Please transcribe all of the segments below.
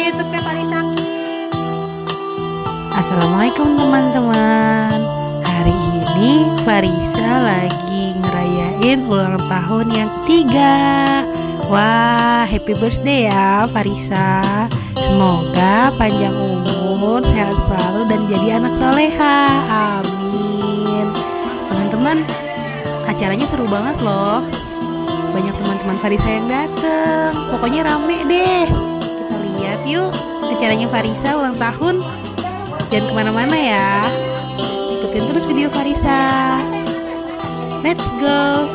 YouTube-nya Farisa. Assalamualaikum teman-teman. Hari ini Farisa lagi ngerayain ulang tahun yang ketiga. Wah, happy birthday ya Farisa. Semoga panjang umur, sehat selalu dan jadi anak soleha. Amin. Teman-teman, acaranya seru banget loh. Banyak teman-teman Farisa yang dateng. Pokoknya rame deh. Kita lihat yuk acaranya Farisa ulang tahun. Jangan kemana-mana ya. Ikutin terus video Farisa. Let's go.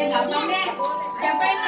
Gampang deh. Siapa yang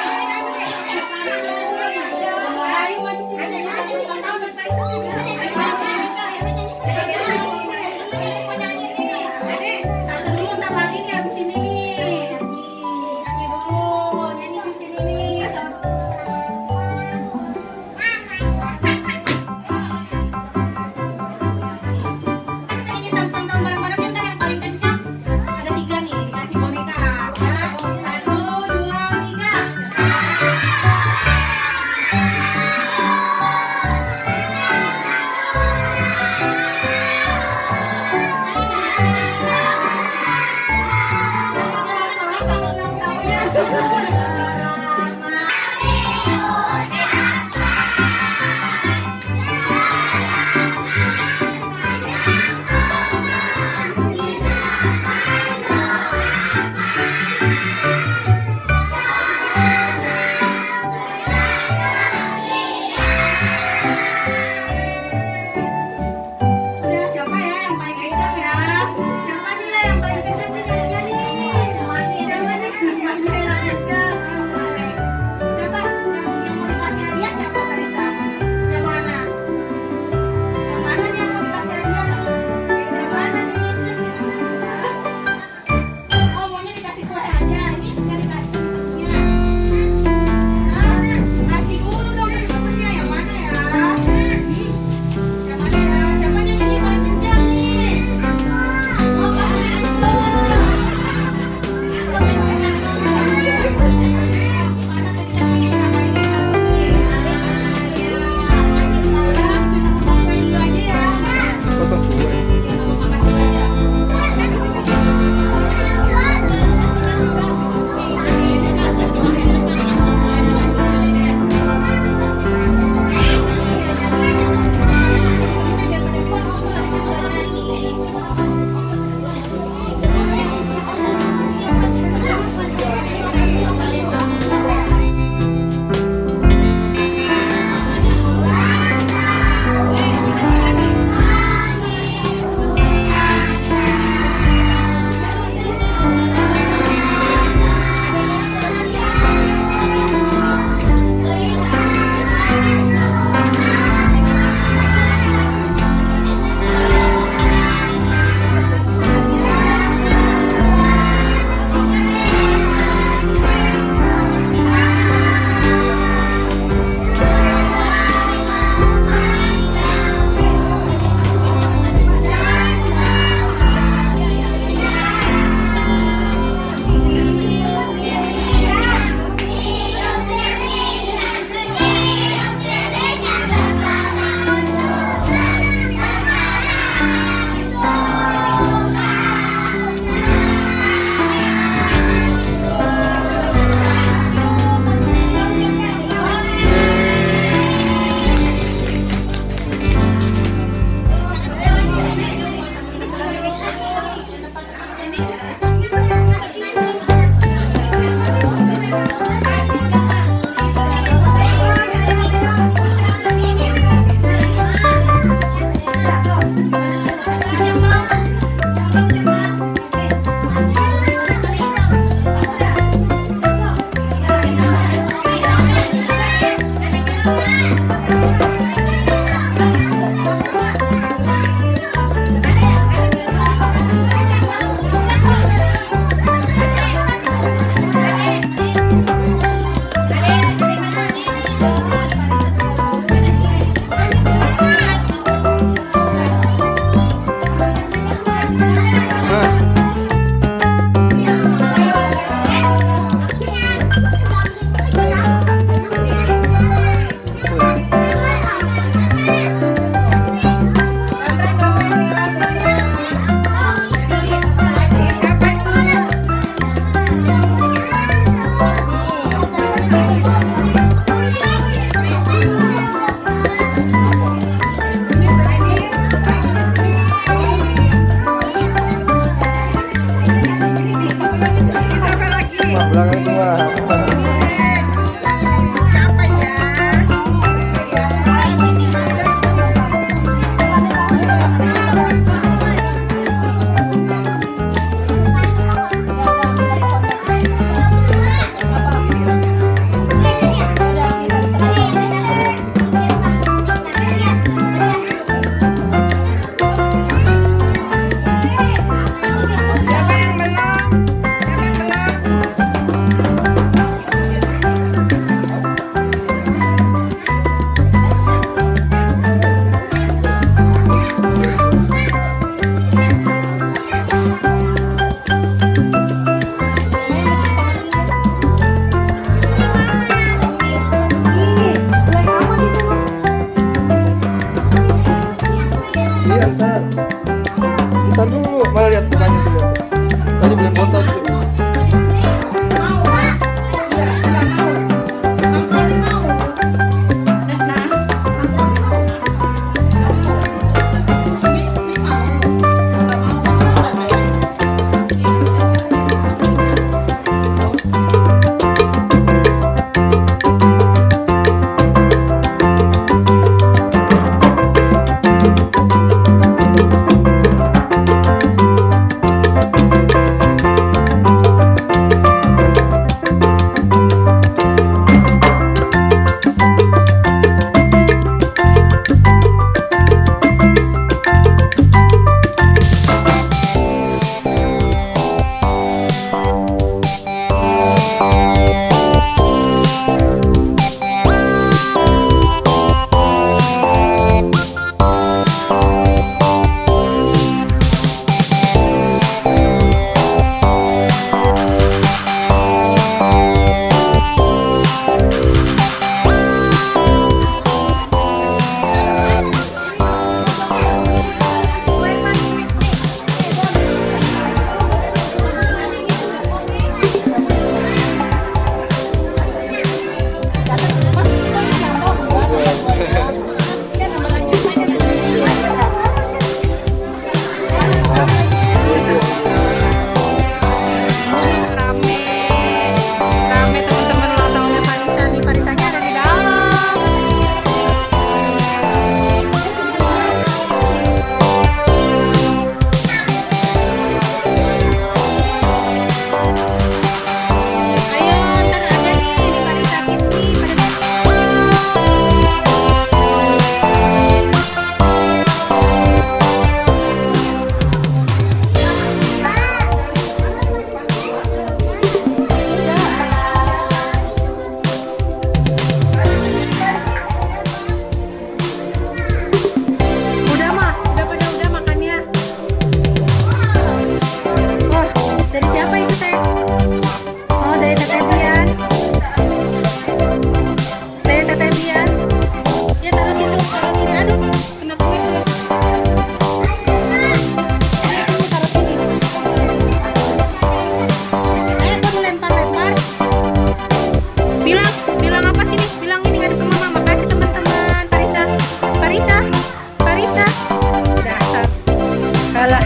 Alah.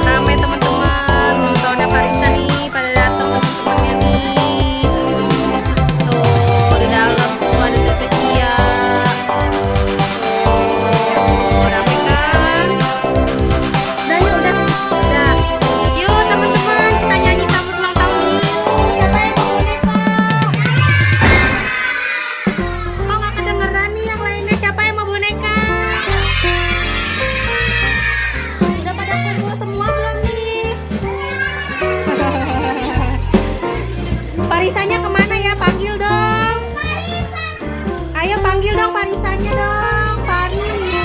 Ramai teman-teman, nontonnya Farisa nih, pada datang teman-temannya nih. Tuh di dalam tuh ada Tete Kia. Tuh ramai kan? Udah yuk, udah. Yuk teman-teman, kita nyanyi sambut ulang tahun dulu. Siapa yang mau boneka? Oh nggak kedengeran nih yang lainnya. Siapa yang mau boneka? Udah pada kumpul semua belum nih? Parisanya kemana ya? Panggil dong. Ayo panggil dong Parisanya dong. Parisa.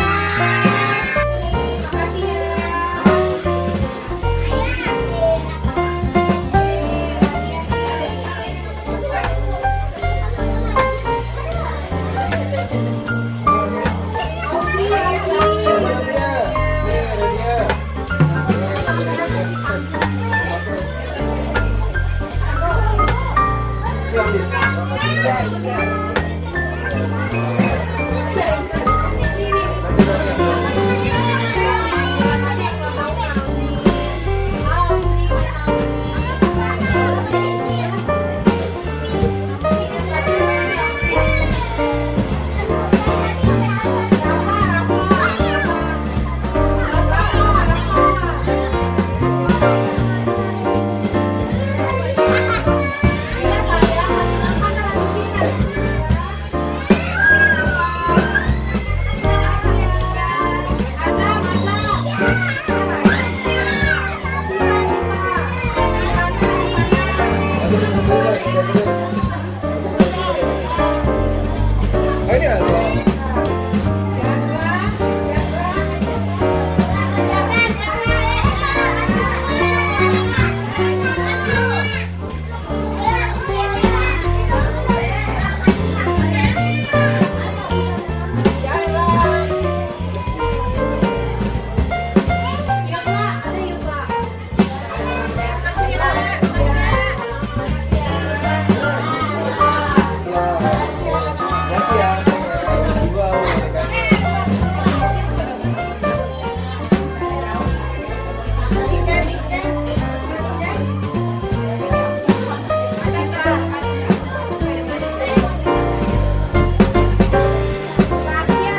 Makasih ya.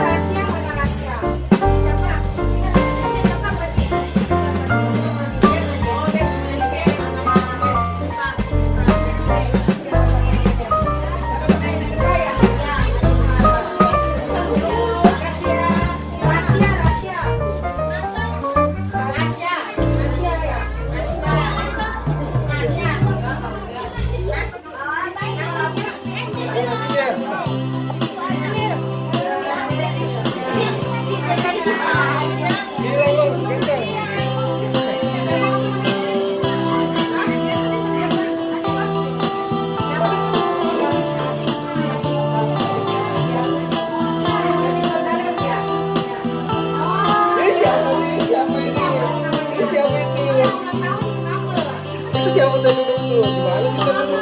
Siapa tadi dulu? Gimana sih tadi?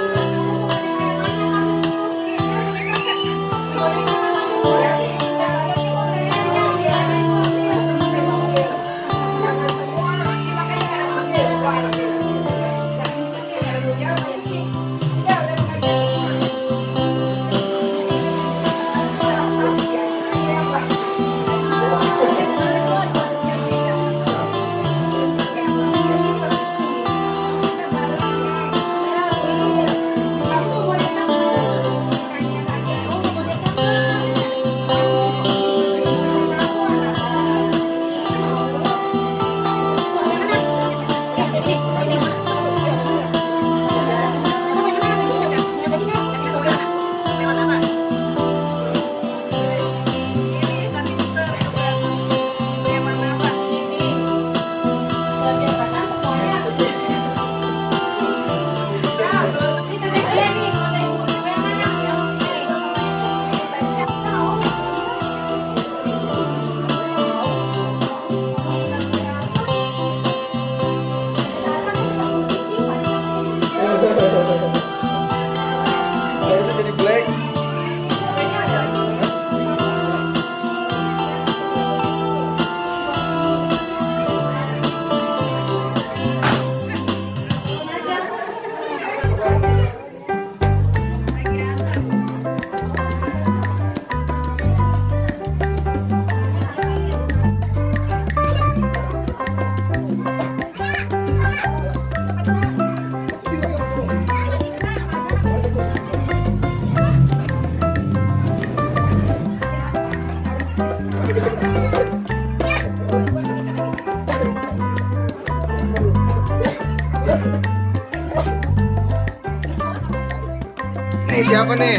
Ini siapa nih?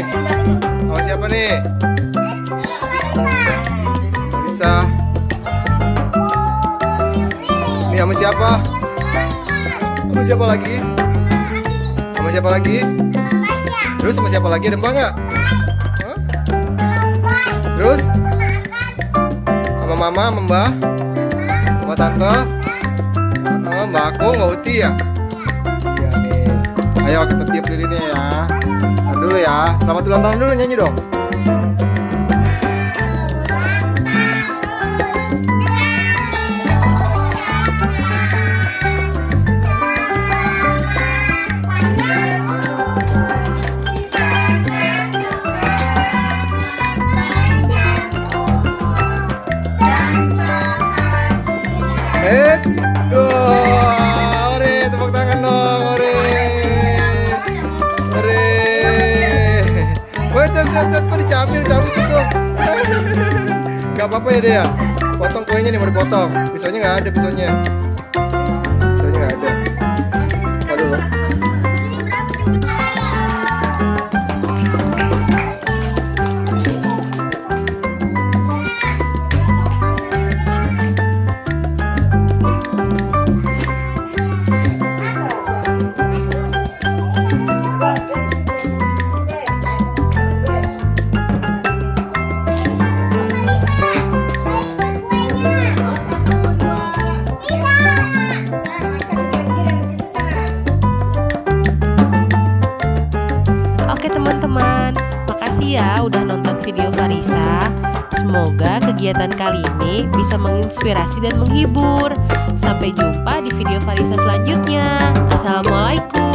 Sama siapa nih? Bisa. Ini sama siapa? Sama siapa lagi? Sama siapa lagi? Terus sama siapa lagi? Ada Mbak nggak? Hah? Terus? Sama mama, sama Mbak? Sama tante? Oh, Mbak Aku, Mbak Uti ya? Iya nih. Ayo kita tiup lilinnya ya. Nah, dulu ya. Selamat ulang tahun dulu, nyanyi dong. Ore, tepuk tangan dong, ore. Ore. Woi, cet, kok dicambil, cabut itu. Gak apa-apa ya dia. Potong kuenya nih, mau dipotong. Pisaunya nggak ada, pisaunya. Pisaunya nggak ada. Aduh loh. Oke teman-teman, makasih ya udah nonton video Farisa. Semoga kegiatan kali ini bisa menginspirasi dan menghibur. Sampai jumpa di video Farisa selanjutnya. Assalamualaikum.